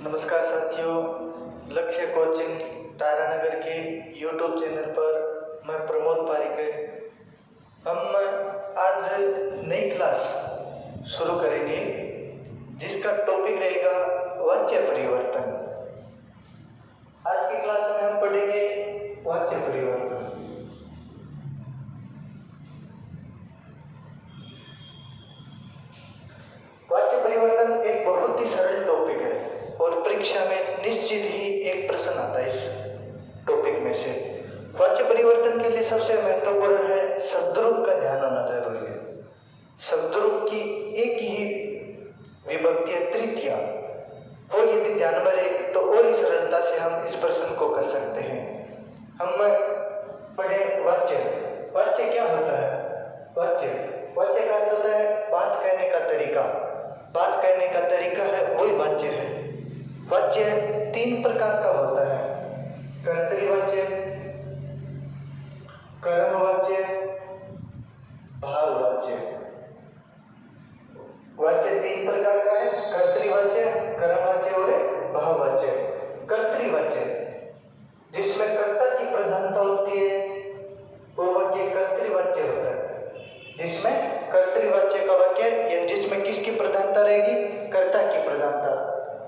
नमस्कार साथियों, लक्ष्य कोचिंग तारानगर के यूट्यूब चैनल पर मैं प्रमोद पारिक। हम आज नई क्लास शुरू करेंगे जिसका टॉपिक रहेगा वाच्य परिवर्तन। आज की क्लास में हम पढ़ेंगे वाच्य परिवर्तन। वाच्य परिवर्तन एक बहुत ही सरल टॉपिक है और परीक्षा में निश्चित ही एक प्रश्न आता है इस टॉपिक में से। वाच्य परिवर्तन के लिए सबसे महत्वपूर्ण है शब्दरूप का ध्यान होना जरूरी है। शब्दरूप की एक ही विभक्ति है तृतीया, वो यदि ध्यान में रहे तो और ही सरलता से हम इस प्रश्न को कर सकते हैं। हम पढ़े वाच्य। वाच्य क्या होता है? वाच्य का अर्थ होता है बात कहने का तरीका। बात कहने का तरीका है वही वाच्य है। वाच्य तीन प्रकार का होता है: कर्तृवाच्य, कर्मवाच्य, भाववाच्य। वाच्य तीन प्रकार का है: कर्तृवाच्य, कर्मवाच्य और भाववाच्य। कर्तृवाच्य जिसमें कर्ता की प्रधानता होती है वो वाक्य कर्तृवाच्य होता है। जिसमें कर्तृवाच्य का वाक्य या जिसमें किसकी प्रधानता रहेगी? कर्ता की प्रधानता।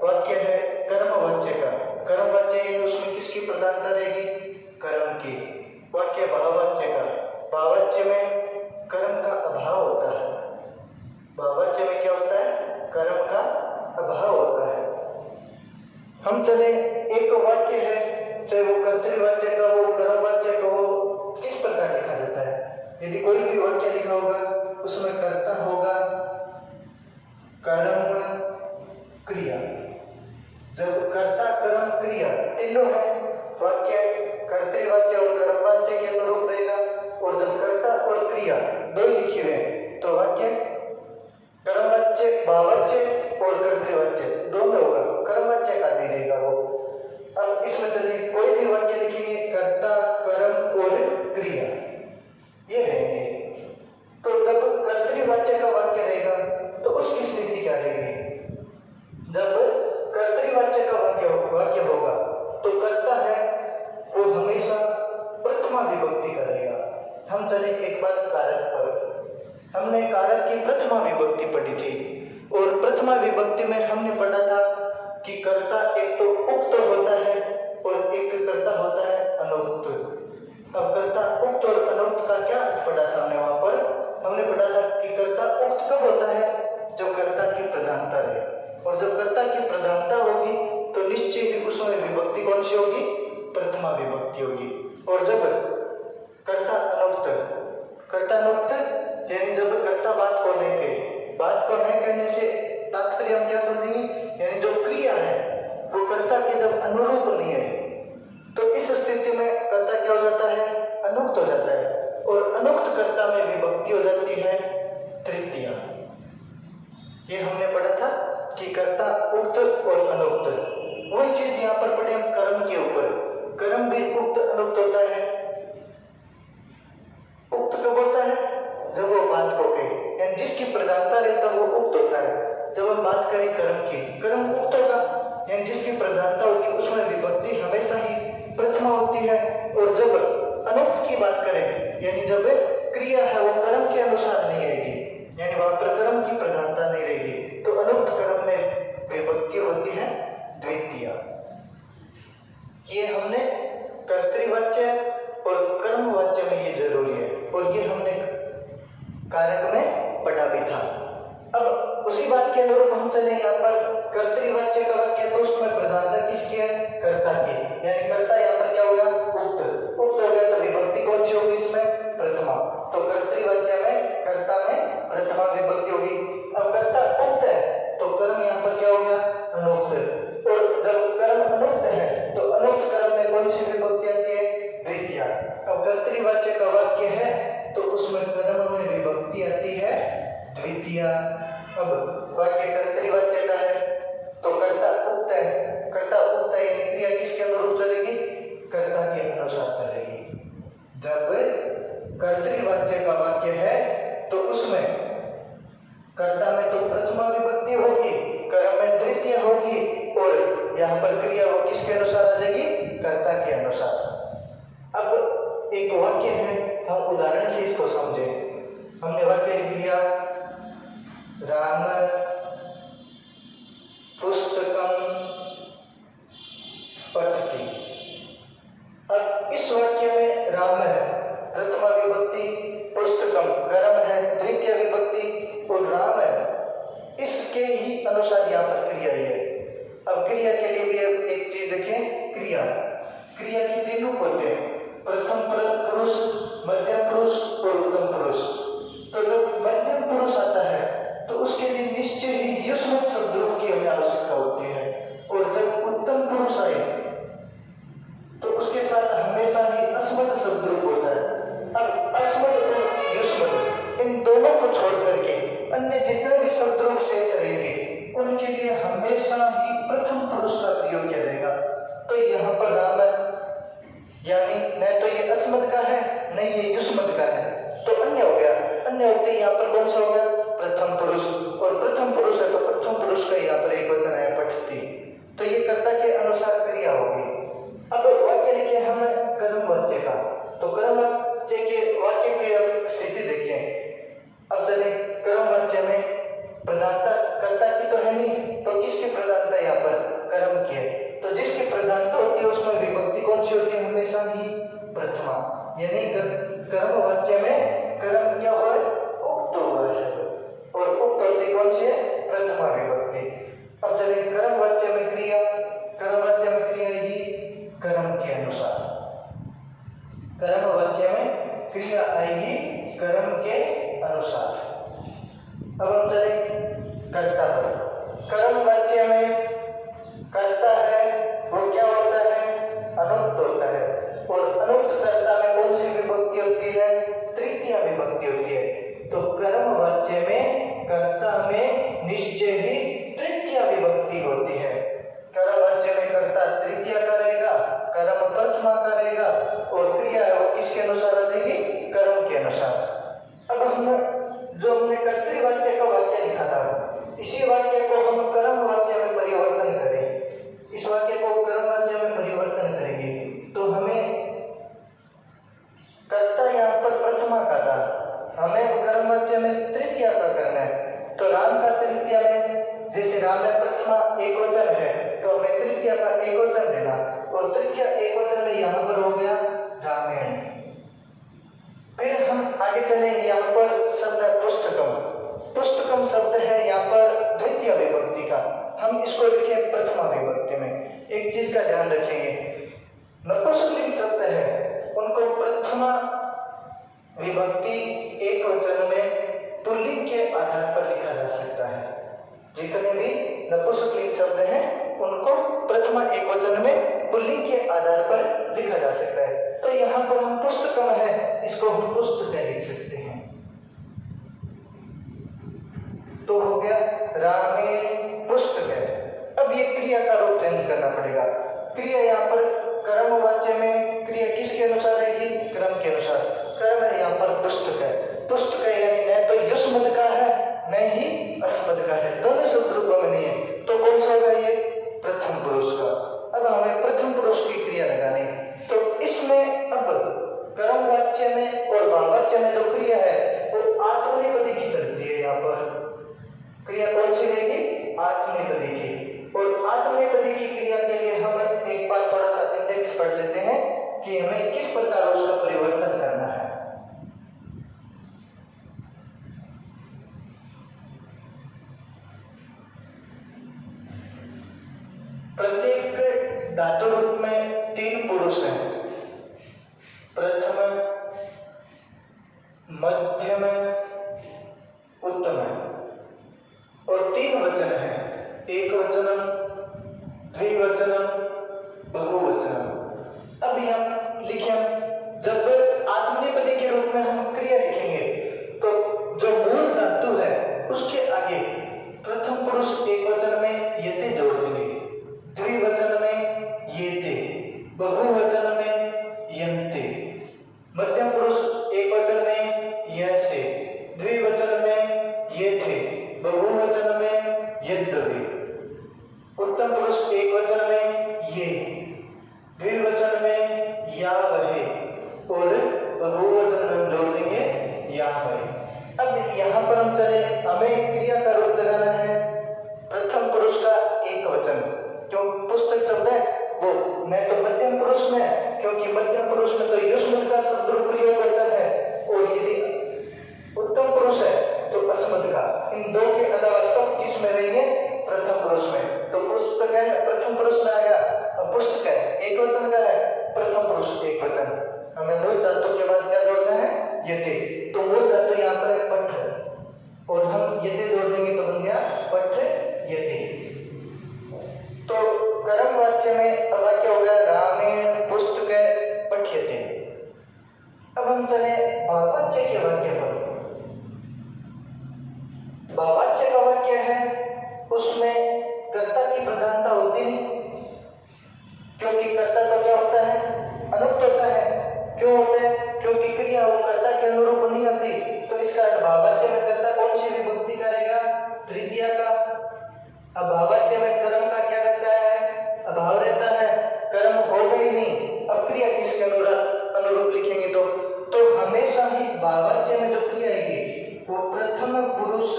वाक्य है कर्मवाच्य का। कर्मवाच्य यानी उसमें किसकी प्रधानता रहेगी? कर्म की। वाक्य भाववाच्य का। भाववाच्य में कर्म का अभाव होता है। भाववाच्य में क्या होता है? कर्म का अभाव होता है। हम चले एक वाक्य है, चाहे वो कर्तृवाच्य का हो, कर्मवाच्य का हो, किस प्रकार लिखा जाता है? यदि कोई भी वाक्य लिखा होगा उसमें कर्ता होगा, कर्म, क्रिया। जब कर्ता, कर्म, क्रिया तीनों है, वाक्य कर्तृवाच्य और कर्मवाच्य के अनुरूप रहेगा। और जब कर्ता और क्रिया दो ही लिखे हुए तो वाक्य कर्मवाच्य, भाववाच्य और कर्तृवाच्य दोनों होगा, कर्मवाच्य का नहीं रहेगा वो। अब इसमें चलिए कोई भी वाक्य लिखेंगे, कर्ता, कर्म और क्रिया ये रहेंगे। तो जब कर्तृवाच्य का वाक्य रहेगा तो उसकी स्थिति क्या रहेगी? जब कर्तृवाच्य का वाक्य होगा तो कर्ता है वो हमेशा प्रथमा विभक्ति का रहेगा। हम चले एक बार कारक पर। हमने कारक की प्रथमा विभक्ति पढ़ी थी और प्रथमा विभक्ति में हमने पढ़ा था कि कर्ता एक तो उक्त होता है और एक कर्ता होता है अनुक्त। अब कर्ता उक्त और अनुक्त का क्या पढ़ा था हमने? वहां पर हमने पढ़ा था कि कर्ता उक्त कब होता है? जब कर्ता की प्रधानता रहे। और जब कर्ता की प्रधानता होगी तो निश्चित ही उसमें विभक्ति कौन सी होगी? प्रथमा विभक्ति होगी। और जब कर्ता अनुक्त यानी जब कर्ता बात को नहीं कहने से तात्पर्य हम क्या समझेंगे? यानी जो क्रिया है वो कर्ता के जब अनुरूप नहीं है तो इस स्थिति में कर्ता क्या हो जाता है? अनुक्त हो जाता है। और अनुक्त कर्ता में विभक्ति हो जाती है तृतीया। ये हमने पढ़ा था कि कर्ता उक्त और अनुक्त। वही चीज यहाँ पर पढ़े हम कर्म के ऊपर। कर्म भी उक्त अनुक्त होता है। उक्त कब होता है? जब वो बात को कहे, यानी जिसकी प्रधानता रहता है वो उक्त होता है। जब हम बात करें कर्म की, कर्म उक्त होगा, यानी जिसकी प्रधानता होगी उसमें विभक्ति हमेशा ही प्रथमा होती है। और जब अनुक्त की बात करें, यानी जब क्रिया है वो कर्म के अनुसार नहीं रहेगी, यानी वहां पर कर्म की प्रधानता नहीं रहेगी, तो अनुक्त कर्म में विभक्ति होती है द्वितीया। ये हमने कर्तृवाच्य और कर्मवाच्य में ये जरूरी है और ये हमने कारक में पढ़ा भी था। अब उसी बात के अनुरूप हम चले यहाँ पर कर्तृवाच्य का वाक्य, तो उसमें प्रधानता किसकी है? कर्ता की। यानी कर्ता यहाँ पर क्या होगा? उक्त हो गया तो विभक्ति कौन सी होगी इसमें? प्रथमा। तो कर्तृवाच्य में कर्ता में प्रथमा विभक्ति होगी। अब कर्ता उक्त है तो कर्म यहाँ पर क्या हो गया? अनुक्त। और जब कर्म अनुक्त है तो अनुक्त कर्म में कौन सी विभक्ति आती है? द्वितीया। अब कर्तृवाच्य का वाक्य है तो उसमें कर्म में विभक्ति आती है द्वितीया। अब वाक्य कर्तृवाच्य का है तो कर्ता उक्त है। कर्ता उक्त है यानी क्रिया किसके अनुरूप चलेगी? कर्ता के अनुसार चलेगी। जब कर्तृवाच्य का वाक्य है तो उसमें कर्ता में तो प्रथमा विभक्ति होगी, कर्म में द्वितीय होगी और यहाँ पर क्रिया ही है। अब क्रिया के लिए भी एक चीज देखें, क्रिया के 3 रूप होते हैं, प्रथम पुरुष, मध्यम पुरुष और उत्तम पुरुष। तो जब मध्यम पुरुष आता है तो उसके लिए निश्चय ही युष्मत शब्द रूप की हमें आवश्यकता होती है, और जब उत्तम पुरुष आए तो उसके साथ हमेशा ही अस्मद शब्द रूप होता है। अब अस्मद और युष्मत इन दोनों को छोड़ करके अन्य जितने भी शब्द रूप शेष रहेंगे उनके लिए हमेशा ही प्रथम पुरुष का प्रयोग किया जाएगा। तो यहाँ पर राम यानी न तो ये अस्मद का है न ये युष्मत का है, तो अन्य हो गया। अन्य होते यहाँ पर कौन सा हो गया? प्रथम पुरुष, और प्रथम पुरुष है तो प्रथम पुरुष का यहाँ पर एक वचन है पठती, तो ये कर्ता के अनुसार क्रिया होगी। अब वाक्य लिखे हम कर्म वाच्य का, तो कर्म वाच्य के वाक्य की स्थिति देखें। अब चले कर्म वाच्य में प्रधानता कर्ता की तो है नहीं, तो किसकी प्रधानता यहाँ पर? कर्म की है। तो जिसकी प्रधानता होती है उसमें विभक्ति कौन सी होती है? हमेशा ही प्रथमा, यानी कर्म वाच्य में कर्म क्या हुआ है? उक्त हुआ है, और उक्त होती कौन सी है? प्रथमा विभक्ति। अब चलिए कर्म वाच्य में क्रिया, कर्म वाच्य में क्रिया ही कर्म के अनुसार, कर्म वाच्य में क्रिया आएगी कर्म के अनुसार। अब हम चले कर्ता पर। कर्म वाच्य में कर्ता है वो क्या होता है? अनुक्त होता है, और अनुक्त कर्ता में कौन सी विभक्ति होती है? तृतीया विभक्ति होती है। तो कर्म वाच्य में कर्ता में निश्चय ही तृतीया विभक्ति होती है। कर्म वाच्य में कर्ता तृतीया का रहेगा, कर्म प्रथमा का रहेगा, और क्रिया है वो किसके अनुसार आ जाएगी? कर्म के अनुसार। अब हम जो हमने कर्तृवाच्य का वाक्य लिखा था, इसी वाक्य को हम कर्म वाच्य में परिवर्तन करें, इस वाक्य को कर्म वाच्य में परिवर्तन करेंगे तो हमें कर्ता यहाँ पर प्रथमा का था, हमें कर्म वाच्य में तृतीया का करना है। तो राम का तृतीया में, जैसे राम में प्रथमा एक वचन है तो हमें तृतीया का एक वचन देना, और तृतीया एक वचन में यहाँ पर हो गया रामायण। फिर हम आगे चलेंगे, यहाँ पर शब्द है पुस्तकम। पुस्तकम शब्द है यहाँ पर द्वितीय विभक्ति का, हम इसको लिखें प्रथमा विभक्ति में। एक चीज का ध्यान रखेंगे, नपुंसकलिंग शब्द है उनको प्रथमा विभक्ति एक वचन में पुल्लिंग के आधार पर लिखा जा सकता है। जितने भी नपुंसकलिंग शब्द हैं उनको प्रथमा एक वचन में पुल्लिंग के आधार पर लिखा जा सकता है। तो यहाँ पर हम पुस्तकम है, इसको हम पुस्तक लिख सकते हैं। तो हो गया रामेण पुस्तक है। अब ये क्रिया का रूप चेंज करना पड़ेगा। क्रिया यहाँ पर कर्म वाच्य में क्रिया किसके अनुसार रहेगी? क्रम के अनुसार। कर्म है यहाँ पर पुस्तक है, पुस्तक है यानी न तो युष्मद का है न ही अस्मद का है, दोनों शब्द रूपों में नहीं है, तो कौन सा होगा? ये प्रथम पुरुष का। अब हमें प्रथम पुरुष की क्रिया लगानी, तो इसमें अब कर्म वाच्य में और भाववाच्य में जो क्रिया है वो आत्मनेपदी की चलती है। यहाँ पर क्रिया कौन सी रहेगी? आत्मनेपदी की। और आत्मनेपदी की क्रिया के लिए हम एक बार थोड़ा सा इंडेक्स पढ़ लेते हैं कि हमें किस प्रकार उसका परिवर्तन करना है। प्रत्येक धातु रूप में 3 पुरुष हैं, प्रथम, मध्यम, उत्तम, और 3 वचन हैं, एक वचनम, द्विवचनम, बहुवचनम। अभी हम लिखें, जब आत्मनेपदी के रूप में हम क्रिया लिखेंगे तो जो मूल धातु है उसके आगे प्रथम पुरुष एक वचन में यते जोड़ देंगे, द्विवचन में येते, बहुवचन में यन्ते, मध्यम पुरुष एक वचन में यसे, द्विवचन में येथे, बहुवचन में यद्यपि, उत्तम पुरुष एक वचन में ये, द्विवचन में या वहे, और बहुवचन में जोड़ देंगे या वहे। अब यहाँ पर हम चले, हमें क्रिया का रूप लगाना है प्रथम पुरुष का एक वचन, क्यों? पुस्तक शब्द है वो न तो मध्यम पुरुष में, क्योंकि मध्यम पुरुष में तो युष्मद का शब्द रूप प्रयोग करता है, और यदि उत्तम पुरुष है तो अस्मद का। इन दो के अलावा सब किस में रहेंगे? प्रथम पुरुष में, तो पुस्तक है प्रथम पुरुष में आएगा, और पुस्तक है एक वचन का है, प्रथम पुरुष एक वचन। हमें मूल धातु के बाद क्या जोड़ना है? यते। तो मूल धातु यहाँ पर है पठ, और हम यते जोड़ देंगे तो बन गया पठ यते। तो कर्म वाच्य में वाक्य हो गया रामेण पुस्तके पठ्यते। अब हम चले भाववाच्य के वाक्य पर। भाववाच्य का वाक्य है, उसमें कर्ता की प्रधानता होती नहीं, क्योंकि कर्ता तो क्या होता है? अनुक्त होता है। क्यों होता है? क्योंकि क्रिया वो कर्ता के अनुरूप नहीं होती। तो इसका भाववाच्य में कर्ता कौन सी विभक्ति करेगा? तृतीया का। अब भाववाच्य में कर्म का क्या रहता है? अभाव रहता है, कर्म होगा ही नहीं। अब क्रिया किसके अनुरूप लिखेंगे? तो हमेशा ही भाववाच्य में जो क्रिया आएगी वो प्रथम पुरुष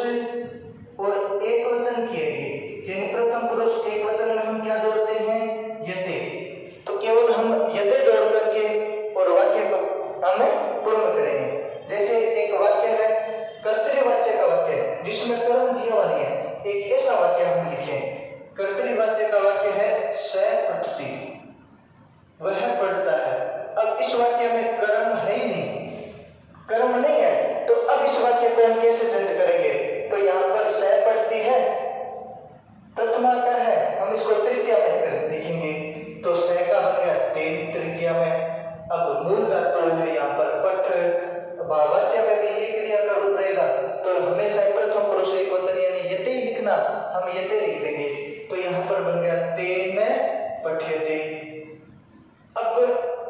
और एक वचन की आएगी। यानी प्रथम पुरुष एक वचन में हम क्या जोड़ते हैं? यते। तो केवल हम यते जोड़ करके और वाक्य को हमें पूर्ण करेंगे। जैसे एक वाक्य है कर्तृवाच्य का वाक्य है जिसमें कर्म दिया हुआ नहीं है, एक ऐसा वाक्य हम लिखें। कर्तृवाच्य का वाक्य है स पठति, वह पढ़ता है। अब इस वाक्य में कर्म है ही नहीं, कर्म नहीं है, तो अब इस वाक्य को हम कैसे चेंज करेंगे? तो यहाँ पर स पढ़ती है प्रथमा का है, हम इसको तृतीया में लिखेंगे, तो स का बन गया तीन तृतीया में। अब मूल धातु है यहाँ पर पठ, भाववाच्य में भी ये क्रिया का रूप रहेगा, तो हमेशा प्रथम पुरुष एक वचन यानी यते ही लिखना, हम यते लिख देंगे। तो यहाँ पर बन गया तेन पठ्यते। अब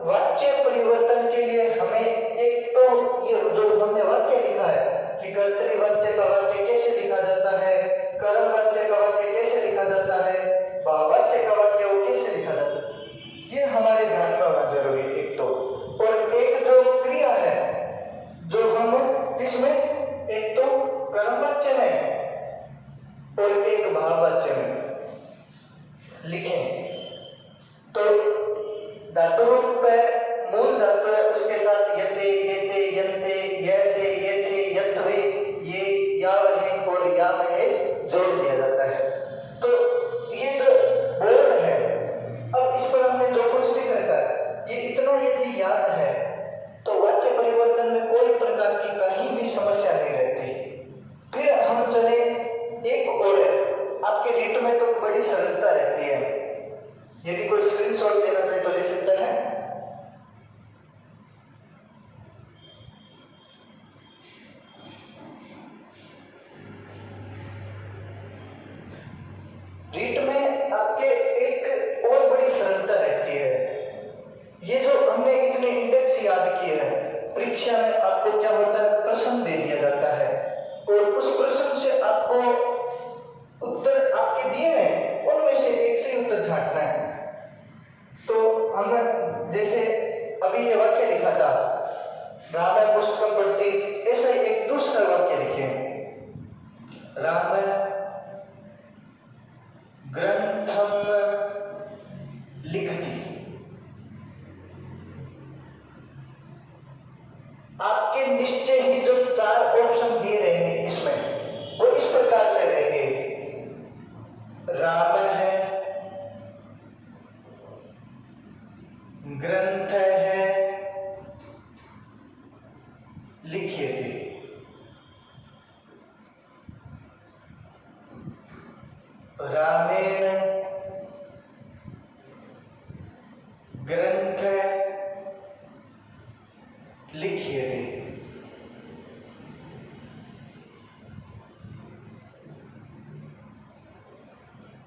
वाक्य परिवर्तन के लिए हमें एक तो ये जो हमने वाक्य लिखा है कि कर्तृवाच्य का वाक्य कैसे लिखा जाता है, कर्मवाच्य का वाक्य कैसे लिखा जाता है, भाववाच्य का वाक्य वो कैसे लिखा जाता है, ये हमारे ध्यान में होना जरूरी है एक तो। और एक जो क्रिया है जो हम किसमें, एक तो कर्मवाच्य में और एक भाववाच्य में लिखें। तो धातु रूप है, मूल धातु है, उसके साथ यते येते यन्ते यैसे येथे यत्वे ये यावहे और यावहे जोड़ दिया जाता है। तो ये जो बोर्ड है, अब इस पर हमने जो कुछ लिख रखा है ये इतना यदि याद है तो वाक्य परिवर्तन में कोई प्रकार की कहीं भी समस्या नहीं रहती। फिर हम चले एक और आपके रीट में तो बड़ी सरलता रहती है, यदि कोई स्क्रीनशॉट लेना चाहे तो ले सकता है। रीट में आपके एक और बड़ी सरलता रहती है। ये जो हमने इतने इंडेक्स याद किए हैं, परीक्षा में आपको क्या होता है, प्रश्न दे दिया जाता है और उस प्रश्न से आपको उत्तर आपके दिए हैं उनमें से एक से उत्तर छांटना है। तो हम जैसे अभी ये वाक्य लिखा था राम पुस्तकम पढ़ती, ऐसा एक दूसरा वाक्य लिखे राम ग्रंथम लिखती। आपके निश्चय ही जो चार ऑप्शन दिए रहेंगे इसमें वो इस प्रकार से रहेंगे, राम है, ग्रंथ है, लिखिए थे। रामेण ग्रंथ लिखिए थे।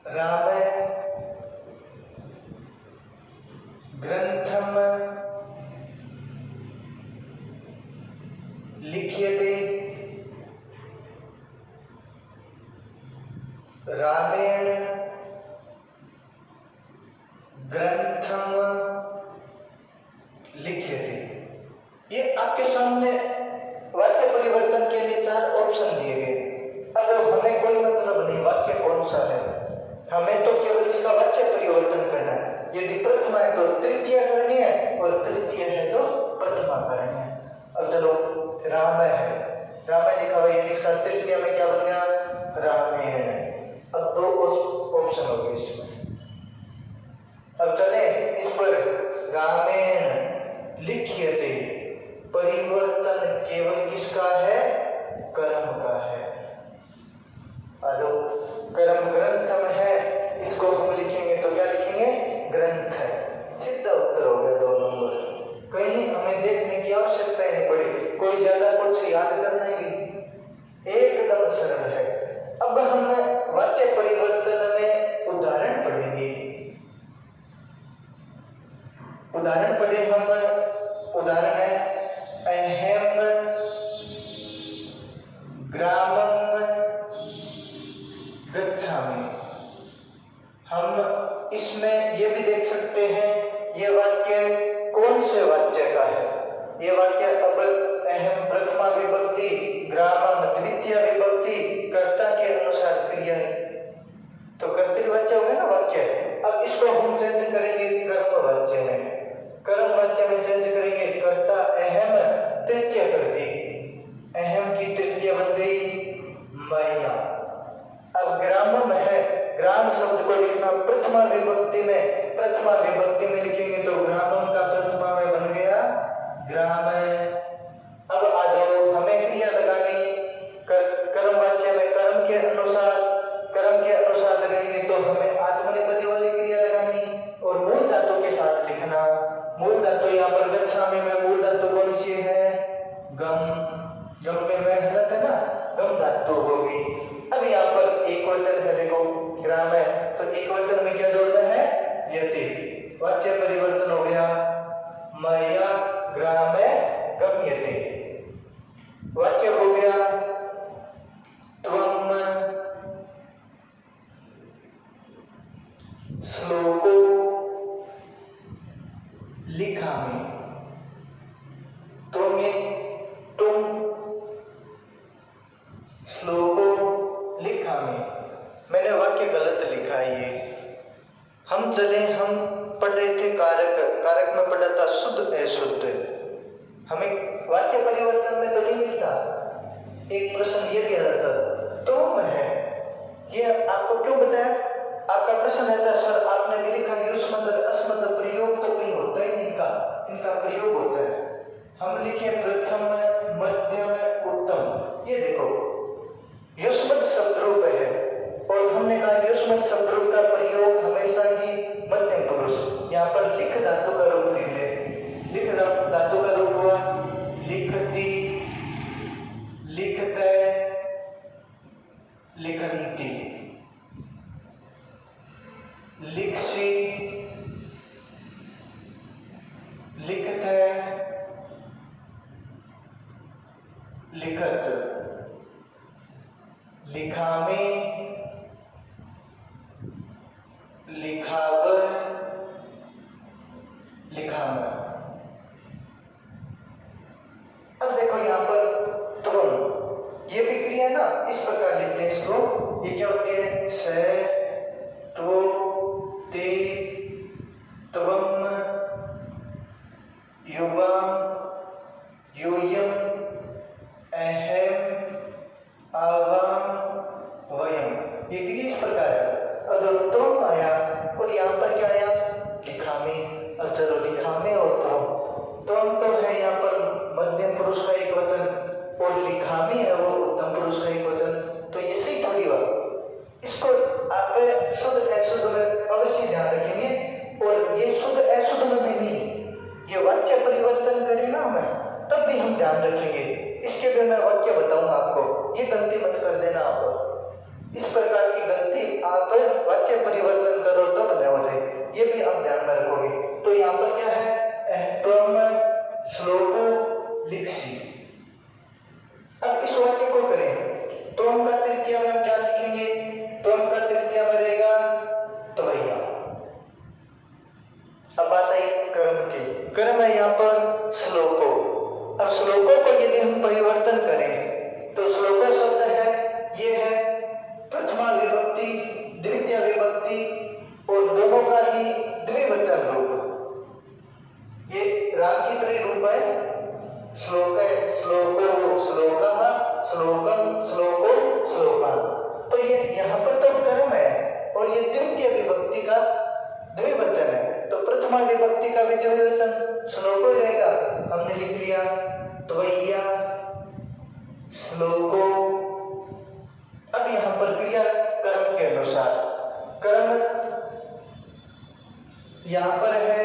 राम ग्रंथम लिख्यते। रामेण ग्रंथम लिख्यते। ये आपके सामने वाक्य परिवर्तन के लिए चार ऑप्शन दिए गए। अब हमें कोई मतलब नहीं वाक्य कौन सा है, हमें तो केवल इसका वाक्य परिवर्तन करना है। यदि प्रथमा है तो तृतीय करनी है और तृतीय है तो प्रथमा करनी है। अब चलो राम है, राम लिखा हुआ है, इसका तृतीय में क्या बन गया, रामेण। अब दो ऑप्शन हो गए इसमें। अब चले इस पर। रामेण लिख्यते, परिवर्तन केवल किसका है? कर्म का है। जो कर्म ग्रंथम है, इसको हम लिखेंगे तो क्या लिखेंगे? ग्रंथ है। सीधा उत्तर हो गया 2 नंबर। कहीं हमें देखने की आवश्यकता ही नहीं पड़ी, कोई ज्यादा कुछ याद करना ही नहीं, एकदम सरल है। अब हम वाक्य परिवर्तन में उदाहरण पढ़ेंगे। उदाहरण पढ़े हम। उदाहरण है अहम ग्रामम गच्छामि। हम इसमें ये भी देख सकते हैं ये वाक्य कौन से वाच्य का है। ये वाक्य अब अहम प्रथमा विभक्ति, ग्रामम द्वितीय विभक्ति, कर्ता के अनुसार क्रिया है, तो कर्तृवाच्य हो गया ना वाक्य। अब इसको हम चेंज करेंगे कर्मवाच्य में। कर्मवाच्य में चेंज करेंगे, कर्ता अहम, तृतीय कर दी, अहम की तृतीय बन गई मैया। अब ग्रामम है, ग्राम शब्द को लिखना प्रथमा विभक्ति में, प्रथमा विभक्ति में लिखेंगे तो ग्रामम का प्रथमा में बन गया ग्राम। अब आ जाओ, हमें क्रिया लगानी कर्मवाच्य में, कर्म के अनुसार लगाएंगे तो हमें आत्मनेपदी वाली क्रिया लगानी और मूल धातु के साथ लिखना। मूल धातु यहाँ पर गच्छामि में मूल धातु कौन सी है? गम। गम में वह हलत है ना, गम धातु होगी। अब यहाँ पर एक वचन है, देखो ग्राम है तो एक वचन में क्या जोड़ना है? यति। वाच्य परिवर्तन हो गया मया ग्रामे गम्यते। वाक्य हो गया त्वम श्लोको लिखामि। तुम श्लोको लिखामि। मैंने वाक्य गलत लिखा है ये। हम चले, हम पढ़ रहे थे कारक, कारक में पढ़ा था शुद्ध अशुद्ध। हमें वाक्य परिवर्तन में तो नहीं मिलता। एक प्रश्न ये भी आता था तुम है, ये आपको क्यों बताया? आपका प्रश्न रहता है सर आपने भी लिखा युष्मद अस्मद प्रयोग तो कहीं होता ही नहीं, इनका प्रयोग होता है। हम लिखे प्रथम, मध्यम, उत्तम। ये देखो युष्मद शब्द रूप है और हमने कहा युष्मद शब्द रूप का प्रयोग हमेशा ही मध्यम पुरुष। यहाँ पर लिख धातु का रूप ले ले, लिख धातु का रूप हुआ लिखती, लिखते, लिखंती, लिखसी, लिखते, लिखत, लिखामे, लिखाव, लिखाम। अब देखो यहाँ पर तुम, ये भी क्रिया ना इस प्रकार लिखते हैं इसको। ये क्या होती है? से, तो, ते, त्वम, युवाम, यूयम, अहम, आवाम, वयम। ये क्रिया इस प्रकार है। अगर तुम आया और यहाँ पर क्या आया? लिखामी। अब चलो लिखामे और तुम तो है यहाँ पर मध्यम पुरुष का एक वचन और लिखामी है वो उत्तम पुरुष का एक वचन, तो ये सही थोड़ी हुआ। इसको आप शुद्ध अशुद्ध में अवश्य ध्यान रखेंगे और ये शुद्ध अशुद्ध में भी नहीं, ये वाक्य परिवर्तन करें ना हमें तब भी हम ध्यान रखेंगे। इसके लिए मैं वाक्य बताऊंगा आपको, ये गलती मत कर देना आप। इस प्रकार की गलती आप वाक्य परिवर्तन करो तो बदला हो जाए, ये भी आप ध्यान में रखोगे। तो यहाँ पर क्या है? त्वम श्लोको लिखसी। अब इस वाक्य को करें, त्वम का तृतीय में क्या लिखेंगे? त्वम का तृतीय में रहेगा त्वया। अब बात आई कर्म की। कर्म है यहाँ पर श्लोको। अब श्लोकों को यदि हम परिवर्तन करें तो श्लोको शब्द है, ये है प्रथमा विभक्ति, द्वितीय विभक्ति और दोनों का ही द्विवचन रूप। ये राम की तरह रूप है। श्लोक है, श्लोको, श्लोकः, श्लोकम, श्लोको, श्लोकान्। तो ये यहाँ पर तो कर्म है और ये द्वितीय विभक्ति का द्विवचन है, तो प्रथमा विभक्ति का भी द्विवचन श्लोको रहेगा। हमने लिख लिया त्वय्या श्लोको। अब यहाँ पर क्रिया कर्म के अनुसार कर्म यहाँ पर है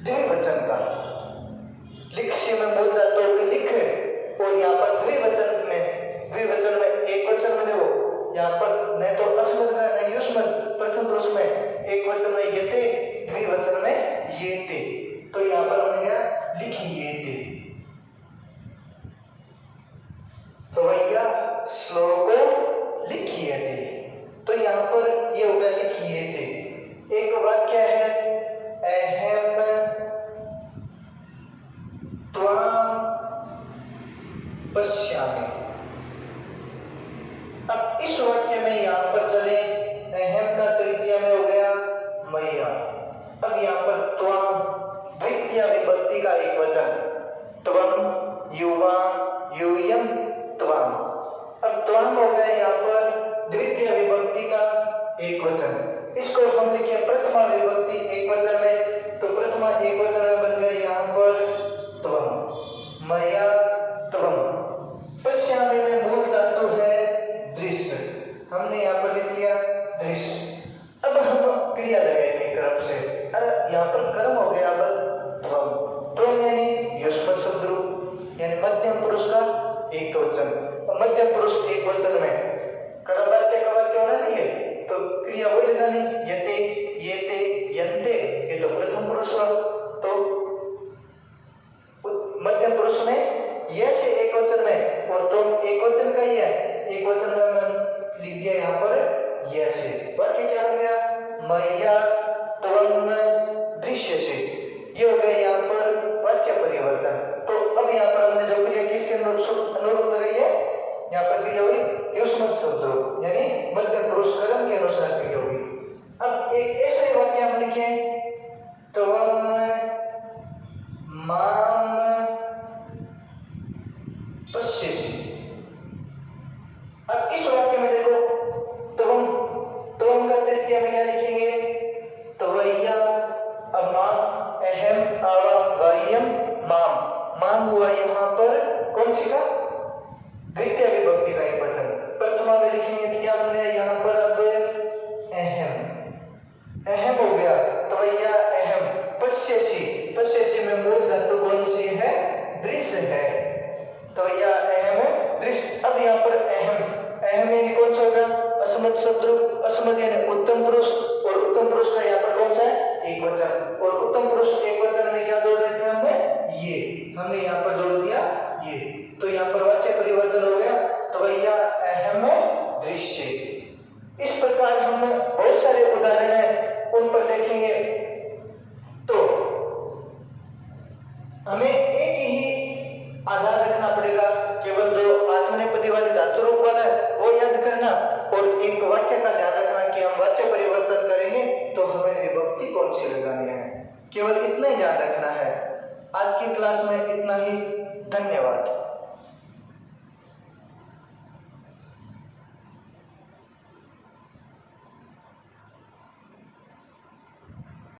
द्विवचन का, लिख से मैं बोलता तो भी लिख, और यहाँ पर द्विवचन में एक वचन में देखो, यहाँ पर न तो अस्मद का न युष्मद, प्रथम पुरुष में एक वचन में यते, द्विवचन में येते, तो यहाँ पर हमने क्या लिखिए। तो भैया श्लोको लिखिए, तो यहाँ पर ये हो गया लिखिए थे। एक वाक्य है अहम त्वाम पश्यामि। अब इस वाक्य में यहाँ पर चले, अहम का तृतीय में हो गया मैया। अब यहाँ पर त्वाम द्वितीय विभक्ति का एक वचन, त्वम युवाम यूयम त्वाम। अब त्वाम हो गया यहाँ पर द्वितीय विभक्ति का एक वचन, इसको हम लिखे प्रथमा विभक्ति एक वचन में, तो प्रथमा एक वचन में बन गया यहाँ पर त्वम, मया त्वम। पश्यामि में मूल धातु है दृश्य, हमने यहाँ पर लिख लिया दृश्य। अब हम क्रिया लगाएंगे क्रम से। अरे यहाँ पर कर्म हो गया अब त्वम, त्वम यानी युष्मत् शब्द रूप, यानी मध्यम पुरुष का एक वचन। मध्यम पुरुष एक वचन में कर्मवाच्य का वाक्य होना नहीं है, तो क्रिया वही लगानी, यते येते यन्ते, ये तो प्रथम पुरुष हुआ, तो मध्यम पुरुष में ये से एक वचन में, और तुम एक वचन का ही है, एक वचन में मैंने लिख दिया यहाँ पर ये से। वाक्य क्या बन गया मैया त्वम दृश्य से, ये हो गया यहाँ पर वाच्य परिवर्तन। तो अब यहाँ पर हमने जो क्रिया किसके अनुरूप लगाई है, यहाँ पर क्रिया हुई युष्मत् शब्द, यानी मध्यम पुरुष कर्म के अनुसार क्रिया हुई। अब एक ऐसे वाक्य हम लिखे त्वम माम पश्यसि। अब इस वाक्य में देखो त्वम, त्वम का तृतीय में क्या लिखेंगे त्वय्या। अब माम अहम आवा वाह्यम माम, माम हुआ यहाँ पर कौन सी का द्वितीय विभक्ति का एक वचन। प्रथमा में लिखेंगे क्या हमने यहाँ पर अब अहम, अहम हो गया त्वय्या अहम पश्यसि, पश्यसि में मूल धातु कौन सी है दृश्य है, त्वय्या अहम दृश्य। अब यहाँ पर अहम, अहम यानी कौन सा होगा अस्मत् शब्द रूप, अस्मत् यानी उत्तम पुरुष, और उत्तम पुरुष का यहाँ पर कौन सा है एक वचन, और उत्तम पुरुष एक वचन में क्या जोड़ रहे थे हमने हमने यहाँ पर जोड़ दिया ये, तो यहाँ पर वाच्य परिवर्तन हो गया त्वय्या अहम दृश्य। इस प्रकार हम बहुत सारे उदाहरण है उन पर देखेंगे। तो हमें एक ही आधार रखना पड़ेगा, केवल जो आत्मनेपदी वाली धातु रूप वाला है वो याद करना, और एक वाक्य का ध्यान रखना कि हम वाच्य परिवर्तन करेंगे तो हमें विभक्ति कौन सी लगानी है, केवल इतना ही ध्यान रखना है। आज की क्लास में इतना ही, धन्यवाद।